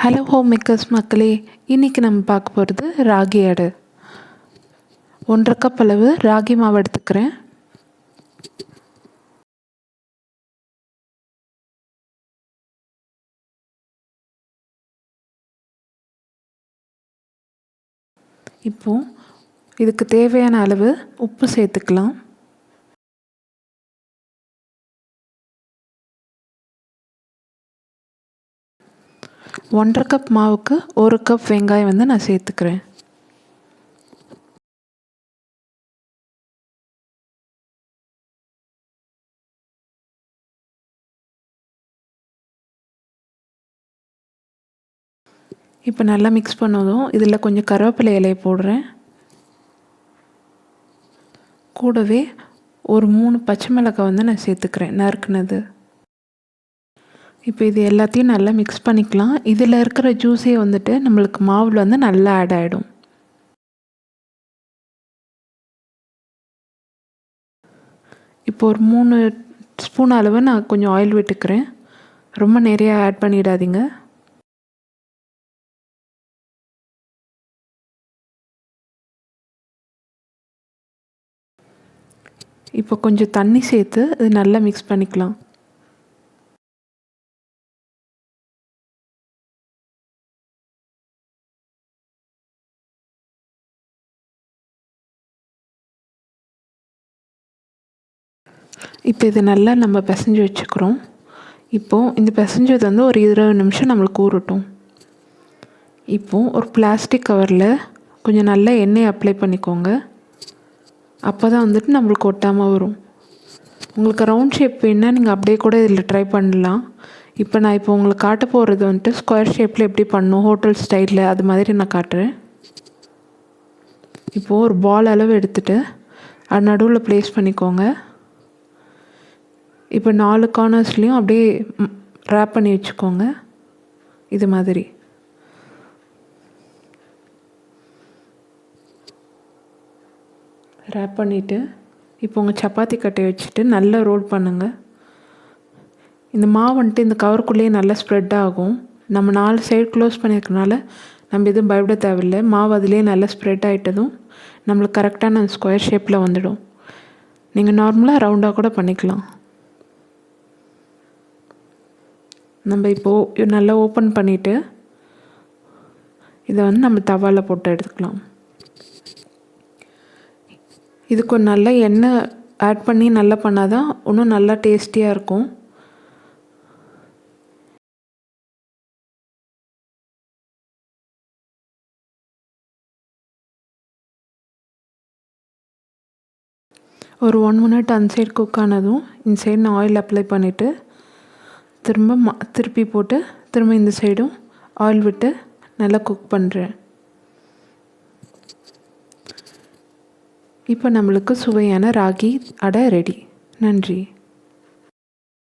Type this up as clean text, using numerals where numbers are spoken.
Hello homemakers மக்களே, இன்றைக்கி நம்ம பார்க்க போகிறது ராகி அடை. 1.5 கப் அளவு ராகி மாவு எடுத்துக்கிறேன். இப்போது இதுக்கு தேவையான அளவு உப்பு சேர்த்துக்கலாம். ஒன்றரை கப் மாவுக்கு 1 கப் வெங்காயம் நான் சேர்த்துக்கிறேன். இப்போ நல்லா மிக்ஸ் பண்ணதும் இதில் கொஞ்சம் கருவேப்பிலை இலையை போடுறேன். கூடவே ஒரு 3 பச்சை மிளகாய் நான் சேர்த்துக்கிறேன், நறுக்குனது. இப்போ இது எல்லாத்தையும் நல்லா மிக்ஸ் பண்ணிக்கலாம். இதில் இருக்கிற ஜூஸே நம்மளுக்கு மாவில் நல்லா ஆட் ஆகிடும். இப்போ ஒரு 3 ஸ்பூன் அளவு நான் கொஞ்சம் ஆயில் விட்டுக்கிறேன். ரொம்ப நிறையா ஆட் பண்ணிடாதீங்க. இப்போ கொஞ்சம் தண்ணி சேர்த்து இது நல்லா மிக்ஸ் பண்ணிக்கலாம். இப்போ இது நல்லா நம்ம பிசைஞ்சு வச்சுக்கிறோம். இப்போது இந்த பிசைஞ்சது ஒரு 20 நிமிஷம் நம்மளுக்கு ஊறட்டும். இப்போது ஒரு பிளாஸ்டிக் கவரில் கொஞ்சம் நல்லா எண்ணெய் அப்ளை பண்ணிக்கோங்க. அப்போ தான் நம்மளுக்கு ஒட்டாமல் வரும். உங்களுக்கு ரவுண்ட் ஷேப் வேணுன்னா நீங்கள் அப்படியே கூட இதில் ட்ரை பண்ணலாம். இப்போ நான் உங்களுக்கு காட்ட போகிறது ஸ்கொயர் ஷேப்பில் எப்படி பண்ணணும், ஹோட்டல் ஸ்டைலில், அது மாதிரி நான் காட்டுறேன். இப்போது ஒரு பால் அளவு எடுத்துகிட்டு அது நடுவில் ப்ளேஸ் பண்ணிக்கோங்க. இப்போ 4 கார்னர்ஸ்லேயும் அப்படியே ரேப் பண்ணி வச்சுக்கோங்க. இது மாதிரி ரேப் பண்ணிவிட்டு இப்போ உங்கள் சப்பாத்தி கட்டையை வச்சுட்டு நல்லா ரோல் பண்ணுங்கள். இந்த மாவு இந்த கவருக்குள்ளேயே நல்லா ஸ்ப்ரெட் ஆகும். நம்ம 4 சைடு க்ளோஸ் பண்ணியிருக்கனால நம்ம எதுவும் பயப்பட தேவையில்லை. மாவு அதிலே நல்லா ஸ்ப்ரெட் ஆகிட்டதும் நம்மளுக்கு கரெக்டான அந்த ஸ்கொயர் ஷேப்பில் வந்துடும். நீங்கள் நார்மலாக ரவுண்டாக கூட பண்ணிக்கலாம். நம்ம இப்போது நல்லா ஓப்பன் பண்ணிவிட்டு இதை நம்ம தவாவில் போட்டு எடுத்துக்கலாம். இதுக்கு நல்லா எண்ணெய் ஆட் பண்ணி நல்லா பண்ணால் தான் இன்னும் நல்லா டேஸ்டியாக இருக்கும். ஒரு 1 மினிட் அந்த சைடு குக் ஆனதும் இந்த சைடு நான் ஆயில் அப்ளை பண்ணிவிட்டு திருப்பி போட்டு திரும்ப இந்த சைடும் ஆயில் விட்டு நல்லா குக் பண்ணுறேன். இப்போ நம்மளுக்கு சுவையான ராகி அடை ரெடி. நன்றி.